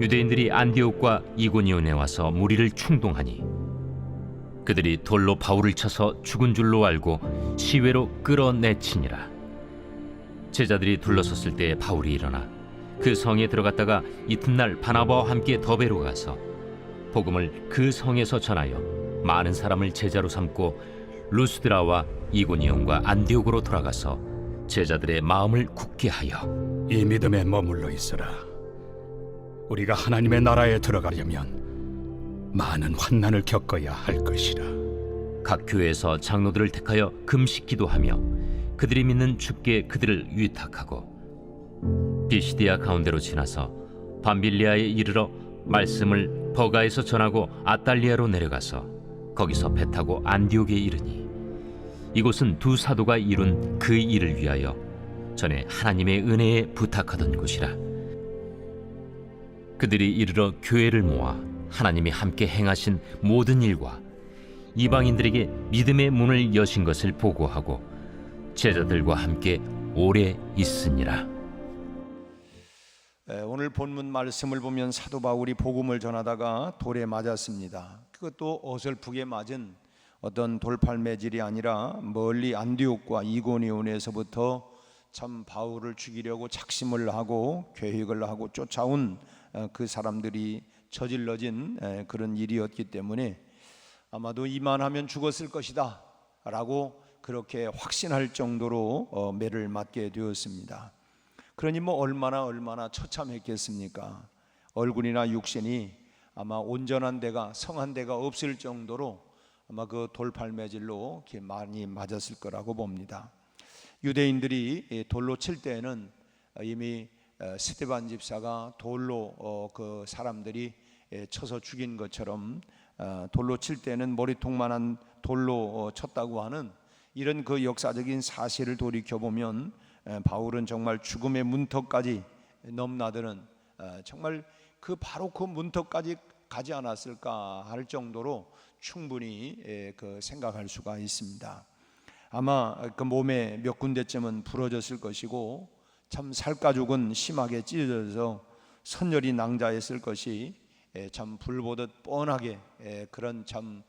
유대인들이 안디옥과 이고니온에 와서 무리를 충동하니 그들이 돌로 바울을 쳐서 죽은 줄로 알고 시외로 끌어내치니라. 제자들이 둘러섰을 때 바울이 일어나 그 성에 들어갔다가 이튿날 바나바와 함께 더베로 가서 복음을 그 성에서 전하여 많은 사람을 제자로 삼고 루스드라와 이고니온과 안디옥으로 돌아가서 제자들의 마음을 굳게 하여 이 믿음에 머물러 있으라. 우리가 하나님의 나라에 들어가려면 많은 환난을 겪어야 할 것이라. 각 교회에서 장로들을 택하여 금식 기도하며 그들이 믿는 주께 그들을 위탁하고 비시디아 가운데로 지나서 밤빌리아에 이르러 말씀을 버가에서 전하고 아달리아로 내려가서 거기서 배 타고 안디옥에 이르니 이곳은 두 사도가 이룬 그 일을 위하여 전에 하나님의 은혜에 부탁하던 곳이라. 그들이 이르러 교회를 모아 하나님이 함께 행하신 모든 일과 이방인들에게 믿음의 문을 여신 것을 보고하고 제자들과 함께 오래 있으니라. 오늘 본문 말씀을 보면 사도 바울이 복음을 전하다가 돌에 맞았습니다. 그것도 어설프게 맞은 어떤 돌팔매질이 아니라 멀리 안디옥과 이고니온에서부터 참 바울을 죽이려고 작심을 하고 계획을 하고 쫓아온 그 사람들이 저질러진 그런 일이었기 때문에 아마도 이만하면 죽었을 것이다 라고 그렇게 확신할 정도로 매를 맞게 되었습니다. 그러니 뭐 얼마나 처참했겠습니까? 얼굴이나 육신이 아마 온전한 데가 성한 데가 없을 정도로 아마 그 돌팔매질로 이렇게 많이 맞았을 거라고 봅니다. 유대인들이 돌로 칠 때에는 이미 스데반 집사가 돌로 그 사람들이 쳐서 죽인 것처럼 돌로 칠 때는 머리통만한 돌로 쳤다고 하는 이런 그 역사적인 사실을 돌이켜 보면 바울은 정말 죽음의 문턱까지 넘나드는 정말 그 바로 그 문턱까지 가지 않았을까 할 정도로 충분히 그 생각할 수가 있습니다. 아마 그 몸에 몇 군데쯤은 부러졌을 것이고 참 살가죽은 심하게 찢어져서 선열이 낭자했을 것이 참 불보듯 뻔하게 그런 참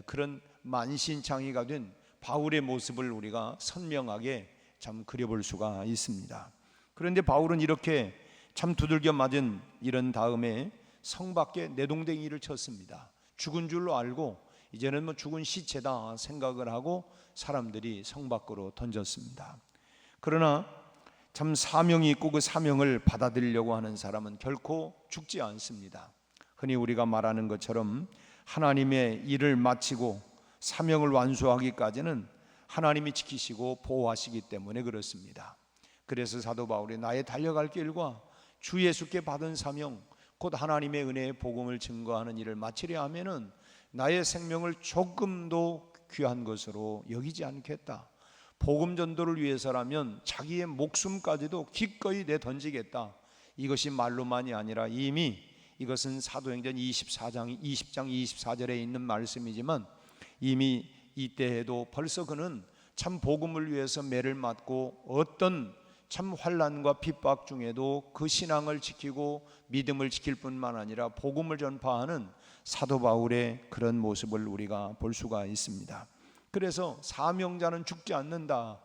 그런 만신창이가 된 바울의 모습을 우리가 선명하게 참 그려볼 수가 있습니다. 그런데 바울은 이렇게 참 두들겨 맞은 이런 다음에 성 밖에 내동댕이를 쳤습니다. 죽은 줄로 알고 이제는 뭐 죽은 시체다 생각을 하고 사람들이 성 밖으로 던졌습니다. 그러나 참 사명이 있고 그 사명을 받아들이려고 하는 사람은 결코 죽지 않습니다. 흔히 우리가 말하는 것처럼 하나님의 일을 마치고 사명을 완수하기까지는 하나님이 지키시고 보호하시기 때문에 그렇습니다. 그래서 사도 바울이 나의 달려갈 길과 주 예수께 받은 사명 곧 하나님의 은혜의 복음을 증거하는 일을 마치려 하면은 나의 생명을 조금도 귀한 것으로 여기지 않겠다. 복음 전도를 위해서라면 자기의 목숨까지도 기꺼이 내던지겠다. 이것이 말로만이 아니라 이미 이것은 사도행전 20장 24절에 있는 말씀이지만 이미 이때에도 벌써 그는 참 복음을 위해서 매를 맞고 어떤 참 환난과 핍박 중에도 그 신앙을 지키고 믿음을 지킬 뿐만 아니라 복음을 전파하는 사도 바울의 그런 모습을 우리가 볼 수가 있습니다. 그래서 사명자는 죽지 않는다.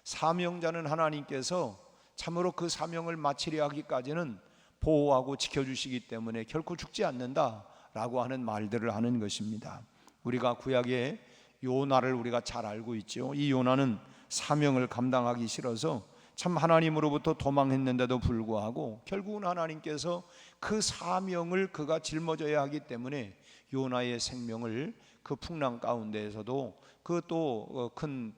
사명자는 하나님께서 참으로 그 사명을 마치려 하기까지는 보호하고 지켜주시기 때문에 결코 죽지 않는다 라고 하는 말들을 하는 것입니다. 우리가 구약의 요나를 우리가 잘 알고 있죠. 이 요나는 사명을 감당하기 싫어서 참 하나님으로부터 도망했는데도 불구하고 결국은 하나님께서 그 사명을 그가 짊어져야 하기 때문에 요나의 생명을 그 풍랑 가운데에서도 그 또 큰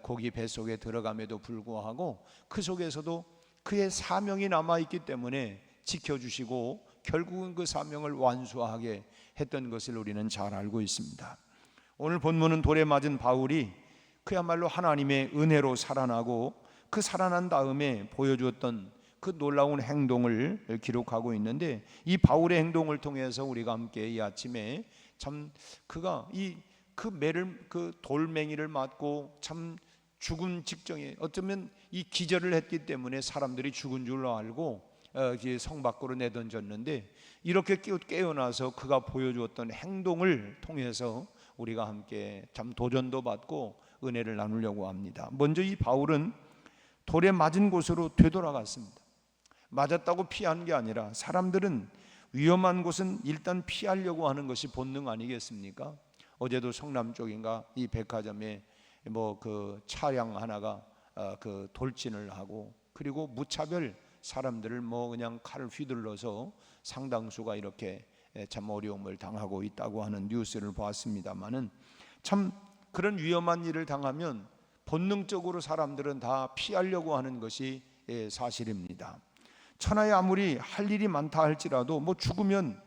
고기 뱃속에 들어감에도 불구하고 그 속에서도 그의 사명이 남아있기 때문에 지켜주시고 결국은 그 사명을 완수하게 했던 것을 우리는 잘 알고 있습니다. 오늘 본문은 돌에 맞은 바울이 그야말로 하나님의 은혜로 살아나고 그 살아난 다음에 보여주었던 그 놀라운 행동을 기록하고 있는데 이 바울의 행동을 통해서 우리가 함께 이 아침에 참 그가 그 매를 그 돌멩이를 맞고 참 죽은 직전에 어쩌면 이 기절을 했기 때문에 사람들이 죽은 줄로 알고 성 밖으로 내던졌는데 이렇게 깨어나서 그가 보여주었던 행동을 통해서 우리가 함께 참 도전도 받고 은혜를 나누려고 합니다. 먼저 이 바울은 돌에 맞은 곳으로 되돌아갔습니다. 맞았다고 피한 게 아니라 사람들은 위험한 곳은 일단 피하려고 하는 것이 본능 아니겠습니까? 어제도 성남 쪽인가 이 백화점에 뭐 그 차량 하나가 그 돌진을 하고 그리고 무차별 사람들을 뭐 그냥 칼을 휘둘러서 상당수가 이렇게 참 어려움을 당하고 있다고 하는 뉴스를 보았습니다만은 참 그런 위험한 일을 당하면 본능적으로 사람들은 다 피하려고 하는 것이 사실입니다. 천하에 아무리 할 일이 많다 할지라도 뭐 죽으면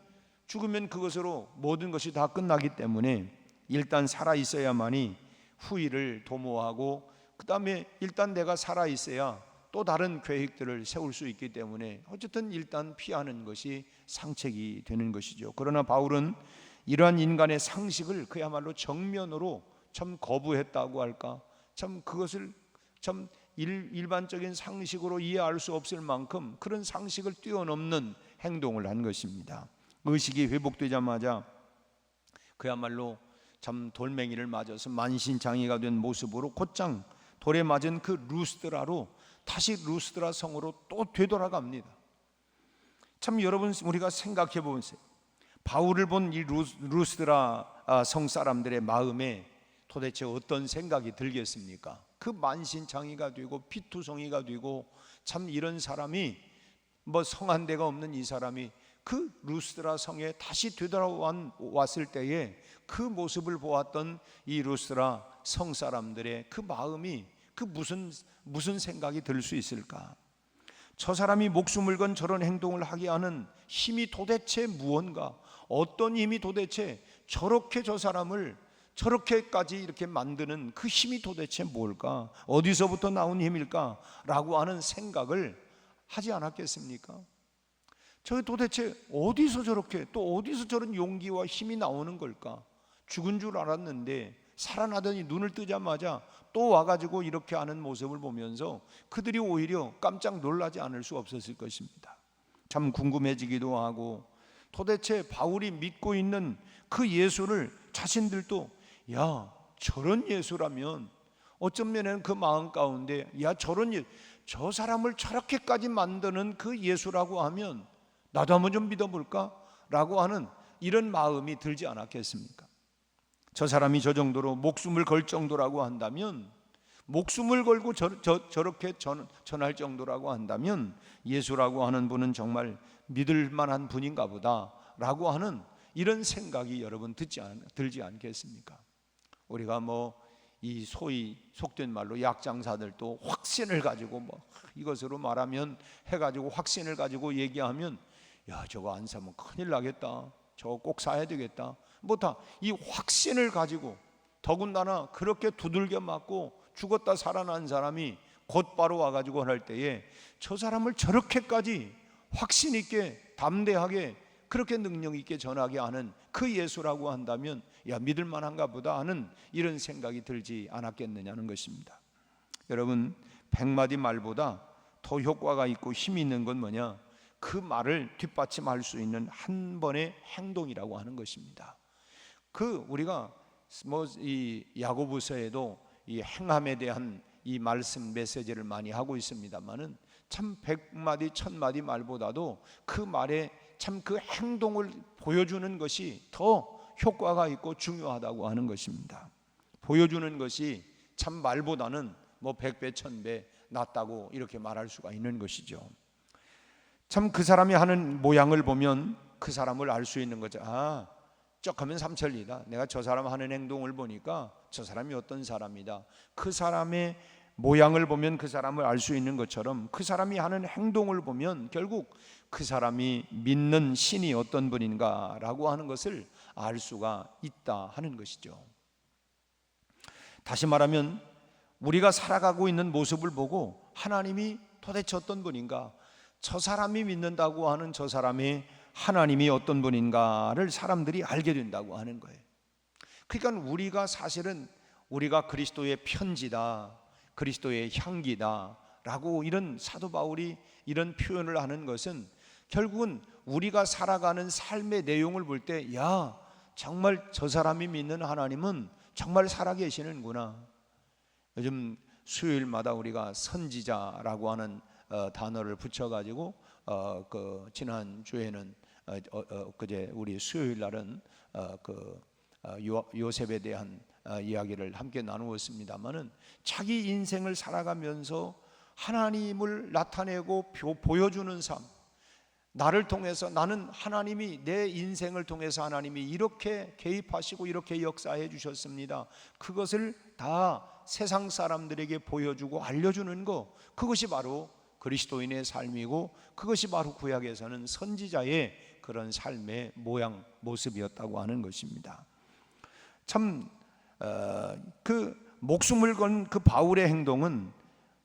그것으로 모든 것이 다 끝나기 때문에 일단 살아 있어야만이 후일을 도모하고 그 다음에 일단 내가 살아 있어야 또 다른 계획들을 세울 수 있기 때문에 어쨌든 일단 피하는 것이 상책이 되는 것이죠. 그러나 바울은 이러한 인간의 상식을 그야말로 정면으로 참 거부했다고 할까, 참 그것을 참 일반적인 상식으로 이해할 수 없을 만큼 그런 상식을 뛰어넘는 행동을 한 것입니다. 의식이 회복되자마자 그야말로 참 돌멩이를 맞아서 만신창이가 된 모습으로 곧장 돌에 맞은 그 루스드라로 다시 루스드라 성으로 또 되돌아갑니다. 참 여러분 우리가 생각해 보세요. 바울을 본 이 루스드라 성 사람들의 마음에 도대체 어떤 생각이 들겠습니까? 그 만신창이가 되고 피투성이가 되고 참 이런 사람이 뭐 성 한 대가 없는 이 사람이 그 루스드라 성에 다시 되돌아왔을 때에 그 모습을 보았던 이 루스드라 성 사람들의 그 마음이 그 무슨 생각이 들 수 있을까? 저 사람이 목숨을 건 저런 행동을 하게 하는 힘이 도대체 무언가? 어떤 힘이 도대체 저렇게 저 사람을 저렇게까지 이렇게 만드는 그 힘이 도대체 뭘까? 어디서부터 나온 힘일까? 라고 하는 생각을 하지 않았겠습니까? 저 도대체 어디서 저렇게 또 어디서 저런 용기와 힘이 나오는 걸까? 죽은 줄 알았는데 살아나더니 눈을 뜨자마자 또 와가지고 이렇게 하는 모습을 보면서 그들이 오히려 깜짝 놀라지 않을 수 없었을 것입니다. 참 궁금해지기도 하고 도대체 바울이 믿고 있는 그 예수를 자신들도 야 저런 예수라면 어쩐 면에는 그 마음 가운데 야 저 사람을 저렇게까지 만드는 그 예수라고 하면 나도 한번 좀 믿어볼까? 라고 하는 이런 마음이 들지 않았겠습니까? 저 사람이 저 정도로 목숨을 걸 정도라고 한다면 목숨을 걸고 저렇게 전할 정도라고 한다면 예수라고 하는 분은 정말 믿을 만한 분인가 보다 라고 하는 이런 생각이 여러분 들지 않겠습니까? 우리가 뭐 이 소위 속된 말로 약장사들도 확신을 가지고 뭐 이것으로 말하면 해가지고 확신을 가지고 얘기하면 야 저거 안 사면 큰일 나겠다 저거 꼭 사야 되겠다 뭐 다 이 확신을 가지고 더군다나 그렇게 두들겨 맞고 죽었다 살아난 사람이 곧바로 와가지고 할 때에 저 사람을 저렇게까지 확신 있게 담대하게 그렇게 능력 있게 전하게 하는 그 예수라고 한다면 야 믿을 만한가 보다 하는 이런 생각이 들지 않았겠느냐는 것입니다. 여러분 100마디 말보다 더 효과가 있고 힘이 있는 건 뭐냐? 그 말을 뒷받침할 수 있는 한 번의 행동이라고 하는 것입니다. 그 우리가 뭐 이 야고보서에도 이 행함에 대한 이 말씀 메시지를 많이 하고 있습니다만은 참 100마디 1000마디 말보다도 그 말에 참 그 행동을 보여주는 것이 더 효과가 있고 중요하다고 하는 것입니다. 보여주는 것이 참 말보다는 뭐 100배 1000배 낫다고 이렇게 말할 수가 있는 것이죠. 참 그 사람이 하는 모양을 보면 그 사람을 알 수 있는 거죠. 아, 쩍하면 삼천리다. 내가 저 사람 하는 행동을 보니까 저 사람이 어떤 사람이다. 그 사람의 모양을 보면 그 사람을 알 수 있는 것처럼 그 사람이 하는 행동을 보면 결국 그 사람이 믿는 신이 어떤 분인가 라고 하는 것을 알 수가 있다 하는 것이죠. 다시 말하면 우리가 살아가고 있는 모습을 보고 하나님이 도대체 어떤 분인가, 저 사람이 믿는다고 하는 저 사람의 하나님이 어떤 분인가를 사람들이 알게 된다고 하는 거예요. 그러니까 우리가 사실은 우리가 그리스도의 편지다, 그리스도의 향기다 라고 이런 사도 바울이 이런 표현을 하는 것은 결국은 우리가 살아가는 삶의 내용을 볼 때, 야, 정말 저 사람이 믿는 하나님은 정말 살아계시는구나. 요즘 수요일마다 우리가 선지자라고 하는 단어를 붙여가지고 그 지난 주에는 그제 우리 수요일 날은 요셉에 대한 이야기를 함께 나누었습니다만은 자기 인생을 살아가면서 하나님을 나타내고 보여주는 삶, 나를 통해서 나는 하나님이 내 인생을 통해서 하나님이 이렇게 개입하시고 이렇게 역사해 주셨습니다. 그것을 다 세상 사람들에게 보여주고 알려주는 거, 그것이 바로 그리스도인의 삶이고 그것이 바로 구약에서는 선지자의 그런 삶의 모양 모습이었다고 하는 것입니다. 참 그 목숨을 건 그 바울의 행동은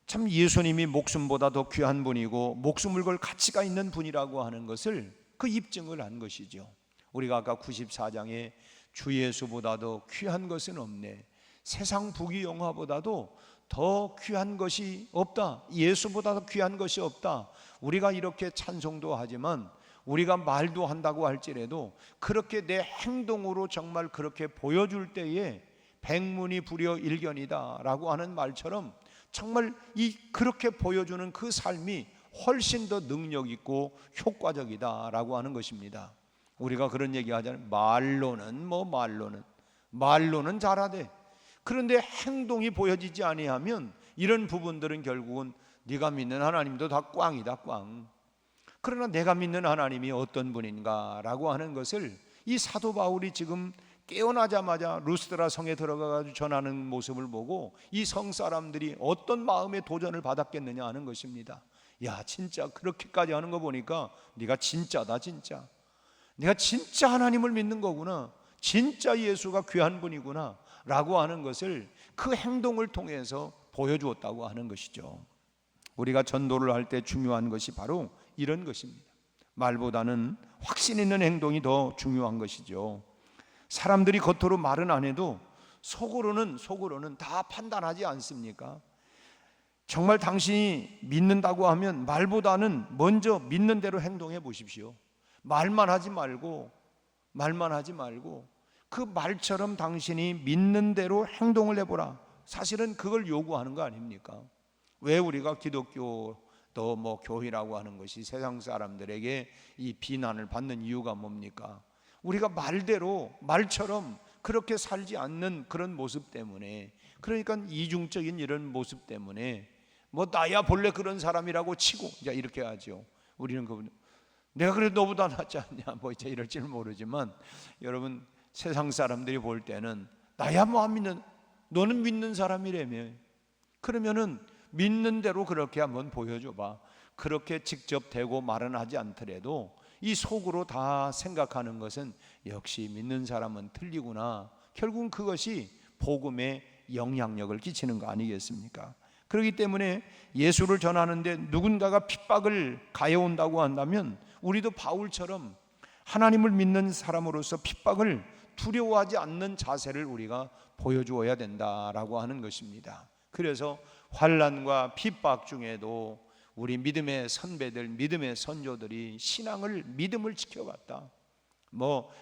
참 예수님이 목숨보다 더 귀한 분이고 목숨을 걸 가치가 있는 분이라고 하는 것을 그 입증을 한 것이죠. 우리가 아까 94장에 주 예수보다도 귀한 것은 없네, 세상 부귀영화보다도 더 귀한 것이 없다, 예수보다 더 귀한 것이 없다. 우리가 이렇게 찬송도 하지만 우리가 말도 한다고 할지라도 그렇게 내 행동으로 정말 그렇게 보여줄 때에 백문이 불여일견이다 라고 하는 말처럼 정말 그렇게 보여주는 그 삶이 훨씬 더 능력 있고 효과적이다 라고 하는 것입니다. 우리가 그런 얘기 하잖아요. 말로는 잘하되 그런데 행동이 보여지지 아니하면 이런 부분들은 결국은 네가 믿는 하나님도 다 꽝이다, 꽝. 그러나 내가 믿는 하나님이 어떤 분인가 라고 하는 것을 이 사도 바울이 지금 깨어나자마자 루스드라 성에 들어가서 전하는 모습을 보고 이 성 사람들이 어떤 마음의 도전을 받았겠느냐 하는 것입니다. 야, 진짜 그렇게까지 하는 거 보니까 네가 진짜다, 진짜 내가 진짜 하나님을 믿는 거구나, 진짜 예수가 귀한 분이구나 라고 하는 것을 그 행동을 통해서 보여주었다고 하는 것이죠. 우리가 전도를 할 때 중요한 것이 바로 이런 것입니다. 말보다는 확신 있는 행동이 더 중요한 것이죠. 사람들이 겉으로 말은 안 해도 속으로는 다 판단하지 않습니까? 정말 당신이 믿는다고 하면 말보다는 먼저 믿는 대로 행동해 보십시오. 말만 하지 말고 그 말처럼 당신이 믿는 대로 행동을 해보라. 사실은 그걸 요구하는 거 아닙니까? 왜 우리가 기독교 또 교회라고 하는 것이 세상 사람들에게 이 비난을 받는 이유가 뭡니까? 우리가 말처럼 그렇게 살지 않는 그런 모습 때문에, 그러니까 이중적인 이런 모습 때문에 나야 본래 그런 사람이라고 치고 이제 이렇게 하죠. 우리는 내가 그래도 너보다 낫지 않냐 이제 이럴지는 모르지만, 여러분 세상 사람들이 볼 때는 나야 안 믿는, 너는 믿는 사람이라며. 그러면은 믿는 대로 그렇게 한번 보여줘봐. 그렇게 직접 대고 말은 하지 않더라도 이 속으로 다 생각하는 것은 역시 믿는 사람은 틀리구나. 결국은 그것이 복음에 영향력을 끼치는 거 아니겠습니까? 그렇기 때문에 예수를 전하는데 누군가가 핍박을 가해온다고 한다면 우리도 바울처럼 하나님을 믿는 사람으로서 핍박을 두려워하지 않는 자세를 우리가 보여주어야 된다라고 하는 것입니다. 그래서 환난과 핍박 중에도 우리 믿음의 선배들, 믿음의 선조들이 믿음을 지켜갔다.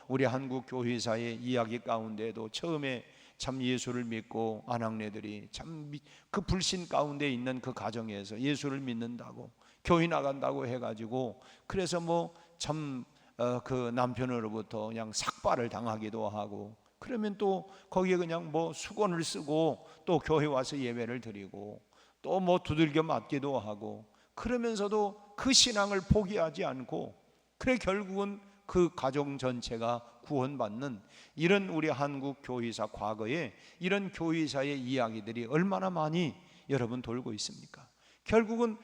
우리 한국 교회사의 이야기 가운데도 처음에 참 예수를 믿고 아낙네들이 참 그 불신 가운데 있는 그 가정에서 예수를 믿는다고 교회 나간다고 해가지고 그래서 그 남편으로부터 그냥 삭발을 당하기도 하고, 그러면 또 거기에 그냥 수건을 쓰고 또 교회 와서 예배를 드리고 또 두들겨 맞기도 하고, 그러면서도 그 신앙을 포기하지 않고, 그래 결국은 그 가정 전체가 구원받는 이런 우리 한국 교회사 과거에 이런 교회사의 이야기들이 얼마나 많이 여러분 돌고 있습니까? 결국은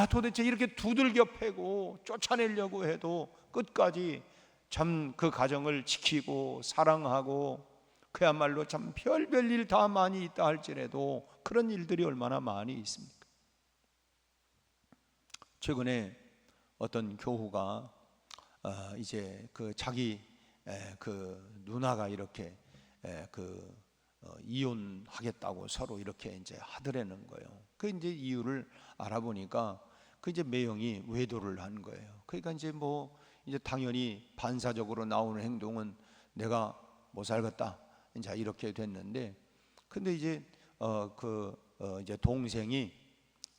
도대체 이렇게 두들겨 패고 쫓아내려고 해도 끝까지 참 그 가정을 지키고 사랑하고 그야말로 참 별별 일 다 많이 있다 할지라도 그런 일들이 얼마나 많이 있습니까? 최근에 어떤 교우가 이제 그 자기 그 누나가 이렇게 이혼하겠다고 서로 이렇게 이제 하더라는 거예요. 그 이제 이유를 알아보니까 그 이제 매형이 외도를 한 거예요. 그러니까 이제 뭐 이제 당연히 반사적으로 나오는 행동은 내가 못 살겠다 이제 이렇게 됐는데, 근데 이제 이제 동생이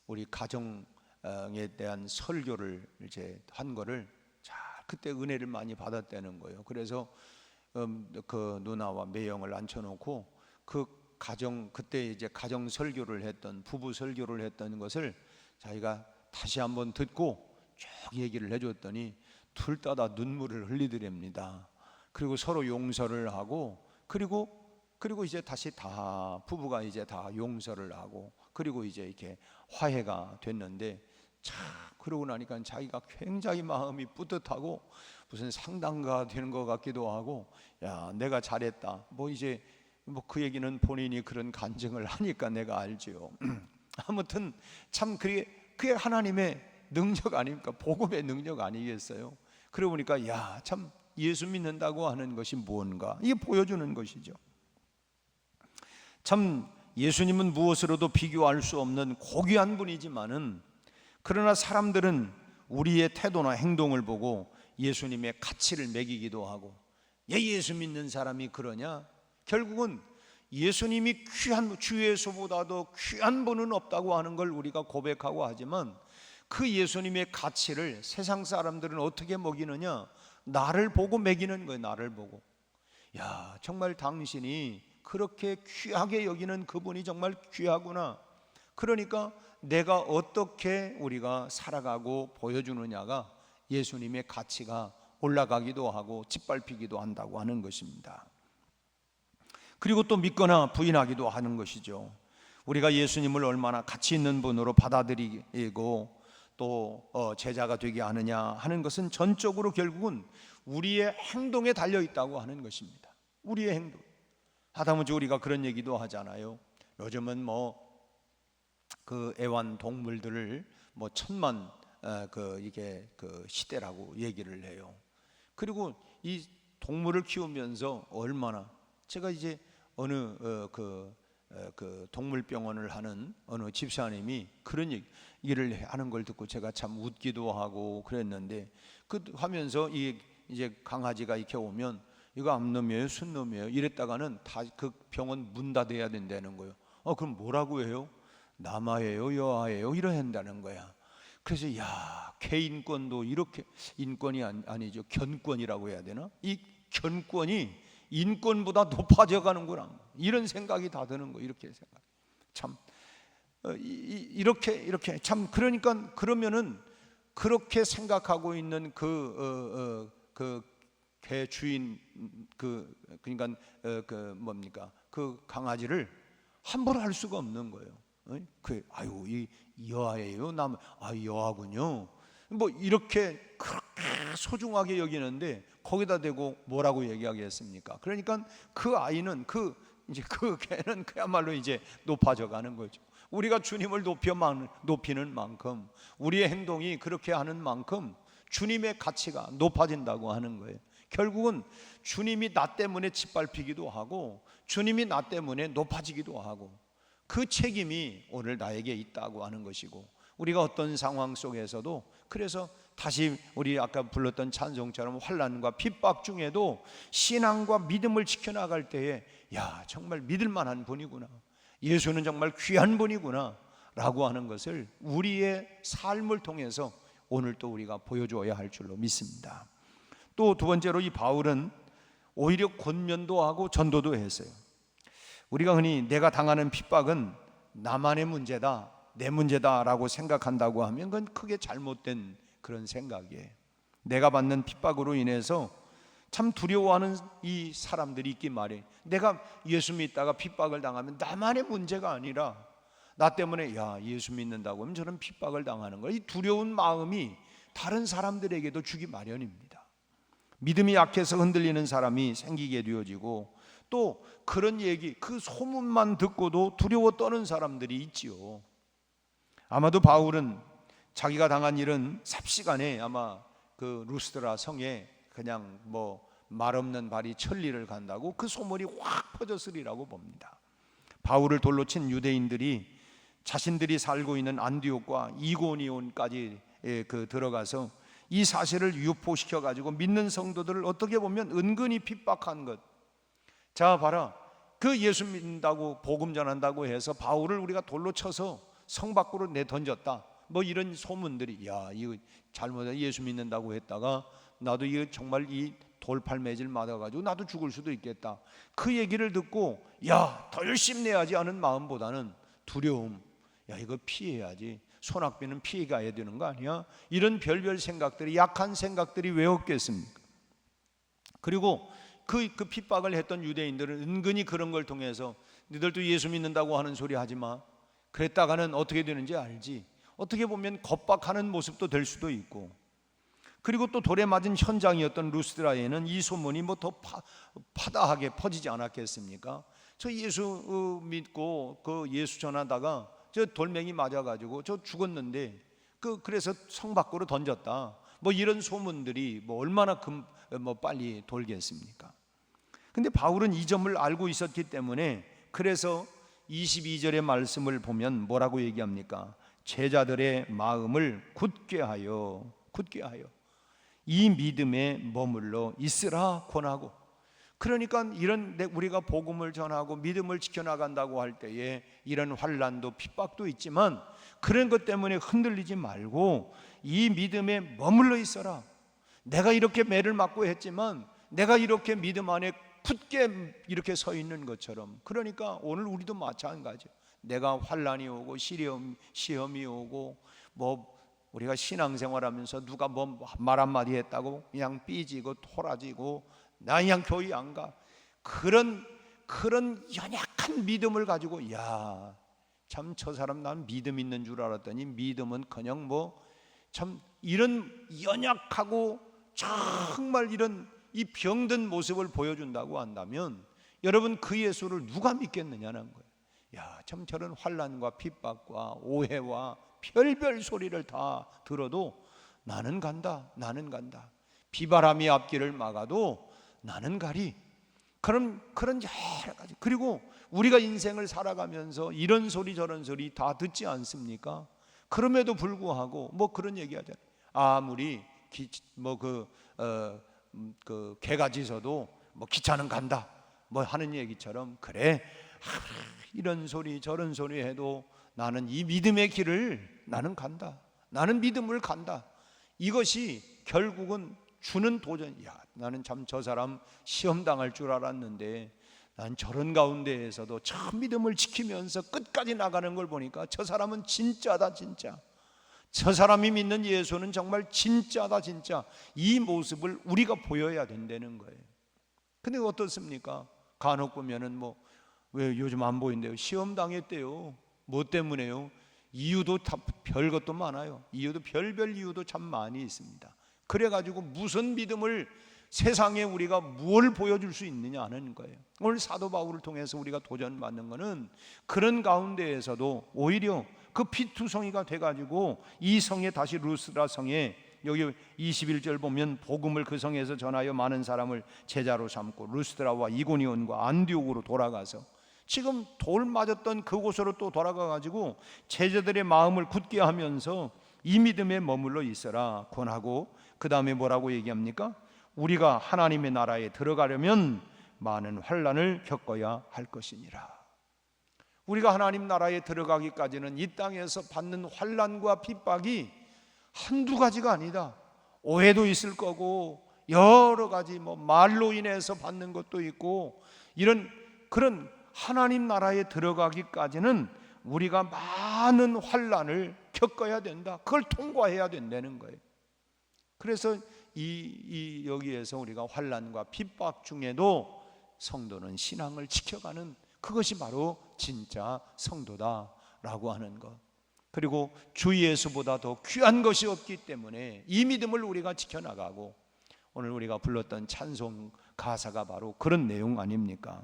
우리 가정에 대한 설교를 이제 한 거를 잘 그때 은혜를 많이 받았다는 거예요. 그래서 그 누나와 매형을 앉혀놓고 그 가정, 그때 이제 가정 설교를 했던, 부부 설교를 했던 것을 자기가 다시 한번 듣고 쭉 얘기를 해줬더니 둘 다 눈물을 흘리더랍니다. 그리고 서로 용서를 하고, 그리고 이제 다시 다 부부가 이제 다 용서를 하고, 그리고 이제 이렇게 화해가 됐는데, 참 그러고 나니까 자기가 굉장히 마음이 뿌듯하고 무슨 상담가 되는 것 같기도 하고, 야 내가 잘했다. 뭐 이제 뭐 그 얘기는 본인이 그런 간증을 하니까 내가 알지요. 아무튼 참 그게 하나님의 능력 아닙니까? 복음의 능력 아니겠어요? 그러고 보니까 야 참 예수 믿는다고 하는 것이 무언가, 이게 보여주는 것이죠. 참 예수님은 무엇으로도 비교할 수 없는 고귀한 분이지만은, 그러나 사람들은 우리의 태도나 행동을 보고 예수님의 가치를 매기기도 하고, 예수 믿는 사람이 그러냐? 결국은 예수님이 귀한, 주 예수보다도 귀한 분은 없다고 하는 걸 우리가 고백하고 하지만, 그 예수님의 가치를 세상 사람들은 어떻게 먹이느냐? 나를 보고 매기는 거예요. 나를 보고. 야 정말 당신이 그렇게 귀하게 여기는 그분이 정말 귀하구나. 그러니까 내가 어떻게 우리가 살아가고 보여주느냐가 예수님의 가치가 올라가기도 하고 짓밟히기도 한다고 하는 것입니다. 그리고 또 믿거나 부인하기도 하는 것이죠. 우리가 예수님을 얼마나 가치 있는 분으로 받아들이고 또 제자가 되게 하느냐 하는 것은 전적으로 결국은 우리의 행동에 달려 있다고 하는 것입니다. 우리의 행동. 하다못해 우리가 그런 얘기도 하잖아요. 요즘은 뭐 그 애완동물들을 뭐 천만 이게 그 시대라고 얘기를 해요. 그리고 이 동물을 키우면서 얼마나, 제가 이제 어느 그 동물병원을 하는 어느 집사님이 그런 얘기를 하는 걸 듣고 제가 참 웃기도 하고 그랬는데, 그 하면서 이제 강아지가 이렇게 오면 이거 암놈이에요, 순놈이에요 이랬다가는 다 그 병원 문 닫아야 된다는 거예요. 그럼 뭐라고 해요? 남아예요, 여아예요 이래 한다는 거야. 그래서 야 개인권도 이렇게, 인권이 아니죠, 견권이라고 해야 되나? 이 견권이 인권보다 높아져 가는구나, 이런 생각이 다 드는 거. 이렇게 생각. 참 이렇게 참, 그러니까 그러면은 그렇게 생각하고 있는 그 개 주인, 그러니까 뭡니까, 그 강아지를 함부로 할 수가 없는 거예요. 아유 이 여아예요, 여아군요. 뭐 이렇게 그렇게 소중하게 여기는데 거기다 대고 뭐라고 얘기하겠습니까? 그러니까 그 아이는 그 개는 그야말로 이제 높아져 가는 거죠. 우리가 주님을 높이는 만큼, 우리의 행동이 그렇게 하는 만큼 주님의 가치가 높아진다고 하는 거예요. 결국은 주님이 나 때문에 짓밟히기도 하고 주님이 나 때문에 높아지기도 하고, 그 책임이 오늘 나에게 있다고 하는 것이고, 우리가 어떤 상황 속에서도, 그래서 다시 우리 아까 불렀던 찬송처럼 환난과 핍박 중에도 신앙과 믿음을 지켜나갈 때에 야 정말 믿을 만한 분이구나, 예수는 정말 귀한 분이구나 라고 하는 것을 우리의 삶을 통해서 오늘 또 우리가 보여줘야 할 줄로 믿습니다. 또 두 번째로 이 바울은 오히려 권면도 하고 전도도 했어요. 우리가 흔히 내가 당하는 핍박은 나만의 문제다, 내 문제다라고 생각한다고 하면 그건 크게 잘못된 그런 생각이에요. 내가 받는 핍박으로 인해서 참 두려워하는 이 사람들이 있기 마련이에요. 내가 예수 믿다가 핍박을 당하면 나만의 문제가 아니라 나 때문에 야 예수 믿는다고 하면 저는 핍박을 당하는 거예요. 이 두려운 마음이 다른 사람들에게도 주기 마련입니다. 믿음이 약해서 흔들리는 사람이 생기게 되어지고, 또 그런 얘기, 그 소문만 듣고도 두려워 떠는 사람들이 있지요. 아마도 바울은 자기가 당한 일은 삽시간에 아마 그 루스드라 성에 그냥 뭐 말 없는 발이 천리를 간다고 그 소문이 확 퍼졌으리라고 봅니다. 바울을 돌로 친 유대인들이 자신들이 살고 있는 안디옥과 이고니온까지 들어가서 이 사실을 유포시켜 가지고 믿는 성도들을 어떻게 보면 은근히 핍박한 것. 자 봐라, 그 예수 믿는다고 복음 전한다고 해서 바울을 우리가 돌로 쳐서 성 밖으로 내던졌다, 뭐 이런 소문들이, 야 이거 잘못해 예수 믿는다고 했다가 나도 이거 정말 이 돌팔매질 맞아가지고 나도 죽을 수도 있겠다, 그 얘기를 듣고 야 더 열심히 내야지 하는 마음보다는 두려움, 야 이거 피해야지, 손학비는 피해가야 되는 거 아니야, 이런 별별 생각들이, 약한 생각들이 왜 없겠습니까? 그리고 그 핍박을 했던 유대인들은 은근히 그런 걸 통해서 너희들도 예수 믿는다고 하는 소리 하지 마, 그랬다가는 어떻게 되는지 알지, 어떻게 보면 겁박하는 모습도 될 수도 있고. 그리고 또 돌에 맞은 현장이었던 루스드라에는 이 소문이 뭐 더 파다하게 퍼지지 않았겠습니까? 저 예수 믿고 그 예수 전하다가 저 돌멩이 맞아가지고 저 죽었는데 그래서 성 밖으로 던졌다, 뭐 이런 소문들이 뭐 얼마나 빨리 돌겠습니까? 근데 바울은 이 점을 알고 있었기 때문에, 그래서 22절의 말씀을 보면 뭐라고 얘기합니까? 제자들의 마음을 굳게 하여 이 믿음에 머물러 있으라 권하고. 그러니까 이런 우리가 복음을 전하고 믿음을 지켜나간다고 할 때에 이런 환난도 핍박도 있지만 그런 것 때문에 흔들리지 말고 이 믿음에 머물러 있어라. 내가 이렇게 매를 맞고 했지만 내가 이렇게 믿음 안에 굳게 이렇게 서 있는 것처럼, 그러니까 오늘 우리도 마찬가지예요. 내가 환난이 오고 시험이 오고 뭐 우리가 신앙생활하면서 누가 뭐 말 한마디 했다고 그냥 삐지고 토라지고 나 그냥 교회 안 가, 그런 연약한 믿음을 가지고 야 참 저 사람 난 믿음 있는 줄 알았더니 믿음은 그냥 뭐 참 이런 연약하고 정말 이런 이 병든 모습을 보여준다고 한다면 여러분 그 예수를 누가 믿겠느냐는 거예요. 야 참 저런 환난과 핍박과 오해와 별별 소리를 다 들어도 나는 간다, 비바람이 앞길을 막아도 나는 가리, 그런 여러 가지. 그리고 우리가 인생을 살아가면서 이런 소리 저런 소리 다 듣지 않습니까? 그럼에도 불구하고 뭐 그런 얘기 하잖아요. 아무리 개가 짖어도 뭐 기차는 간다 뭐 하는 얘기처럼, 그래 이런 소리 저런 소리 해도 나는 이 믿음의 길을 나는 간다, 나는 믿음을 간다. 이것이 결국은 주는 도전. 야 나는 참 저 사람 시험 당할 줄 알았는데 난 저런 가운데에서도 참 믿음을 지키면서 끝까지 나가는 걸 보니까 저 사람은 진짜다, 진짜. 저 사람이 믿는 예수는 정말 진짜다, 진짜. 이 모습을 우리가 보여야 된다는 거예요. 근데 어떻습니까? 간혹 보면은 뭐 왜 요즘 안 보인대요? 시험 당했대요. 뭐 때문에요? 이유도 다 별것도 많아요. 이유도 별별 이유도 참 많이 있습니다. 그래가지고 무슨 믿음을 세상에 우리가 무엇을 보여줄 수 있느냐 하는 거예요. 오늘 사도 바울을 통해서 우리가 도전받는 것은 그런 가운데에서도 오히려 그 피투성이가 돼가지고 이 성에, 다시 루스드라 성에, 여기 21절 보면 복음을 그 성에서 전하여 많은 사람을 제자로 삼고 루스드라와 이고니온과 안디옥으로 돌아가서 지금 돌 맞았던 그곳으로 또 돌아가가지고 제자들의 마음을 굳게 하면서 이 믿음에 머물러 있어라 권하고, 그 다음에 뭐라고 얘기합니까? 우리가 하나님의 나라에 들어가려면 많은 환난을 겪어야 할 것이니라. 우리가 하나님 나라에 들어가기까지는 이 땅에서 받는 환난과 핍박이 한두 가지가 아니다. 오해도 있을 거고 여러 가지 뭐 말로 인해서 받는 것도 있고, 이런 그런 하나님 나라에 들어가기까지는 우리가 많은 환난을 겪어야 된다. 그걸 통과해야 된다는 거예요. 그래서 여기에서 우리가 환난과 핍박 중에도 성도는 신앙을 지켜가는, 그것이 바로 진짜 성도다라고 하는 것. 그리고 주 예수보다 더 귀한 것이 없기 때문에 이 믿음을 우리가 지켜나가고, 오늘 우리가 불렀던 찬송 가사가 바로 그런 내용 아닙니까?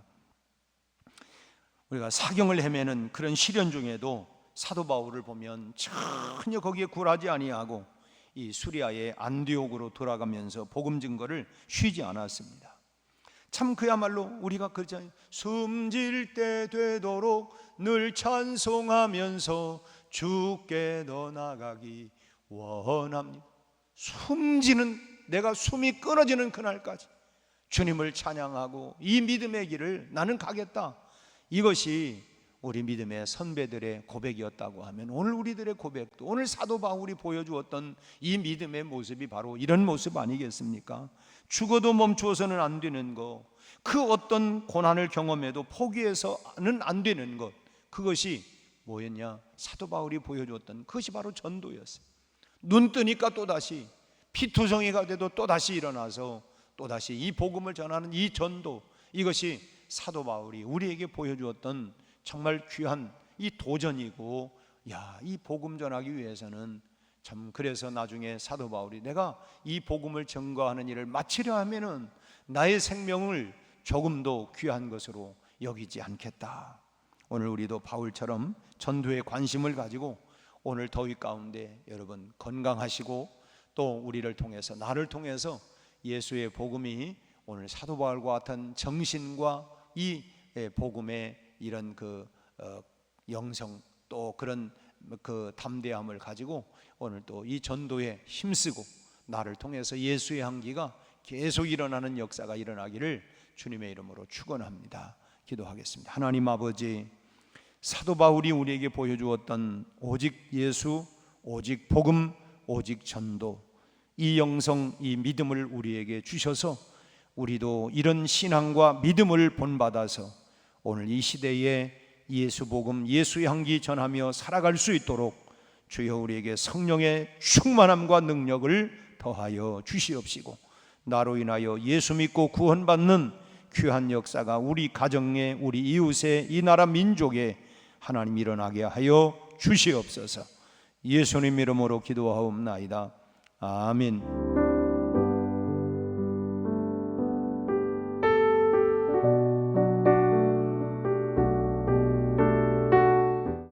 우리가 사경을 헤매는 그런 시련 중에도 사도 바울을 보면 전혀 거기에 굴하지 아니하고 이 수리아의 안디옥으로 돌아가면서 복음 증거를 쉬지 않았습니다. 참 그야말로 우리가 그러잖아요. 숨질 때 되도록 늘 찬송하면서 주께 더 나가기 원합니다. 숨지는, 내가 숨이 끊어지는 그날까지 주님을 찬양하고 이 믿음의 길을 나는 가겠다. 이것이 우리 믿음의 선배들의 고백이었다고 하면, 오늘 우리들의 고백도, 오늘 사도 바울이 보여주었던 이 믿음의 모습이 바로 이런 모습 아니겠습니까? 죽어도 멈추어서는 안 되는 것, 그 어떤 고난을 경험해도 포기해서는 안 되는 것, 그것이 뭐였냐? 사도 바울이 보여주었던 그것이 바로 전도였어요. 눈 뜨니까 또다시 피투성이가 돼도 또다시 일어나서 또다시 이 복음을 전하는 이 전도, 이것이 사도 바울이 우리에게 보여주었던 정말 귀한 이 도전이고, 이 복음 전하기 위해서는 참, 그래서 나중에 사도 바울이 내가 이 복음을 전거하는 일을 마치려 하면은 나의 생명을 조금도 귀한 것으로 여기지 않겠다. 오늘 우리도 바울처럼 전도에 관심을 가지고 오늘 더위 가운데 여러분 건강하시고, 또 우리를 통해서, 나를 통해서 예수의 복음이 오늘 사도 바울과 같은 정신과 이 복음의 이런 그 영성, 또 그런 그 담대함을 가지고 오늘 또 이 전도에 힘쓰고 나를 통해서 예수의 향기가 계속 일어나는 역사가 일어나기를 주님의 이름으로 축원합니다. 기도하겠습니다. 하나님 아버지, 사도 바울이 우리에게 보여주었던 오직 예수, 오직 복음, 오직 전도, 이 영성, 이 믿음을 우리에게 주셔서 우리도 이런 신앙과 믿음을 본받아서 오늘 이 시대에 예수 복음, 예수의 향기 전하며 살아갈 수 있도록 주여 우리에게 성령의 충만함과 능력을 더하여 주시옵시고, 나로 인하여 예수 믿고 구원받는 귀한 역사가 우리 가정에, 우리 이웃에, 이 나라 민족에 하나님 일어나게 하여 주시옵소서. 예수님 이름으로 기도하옵나이다. 아멘.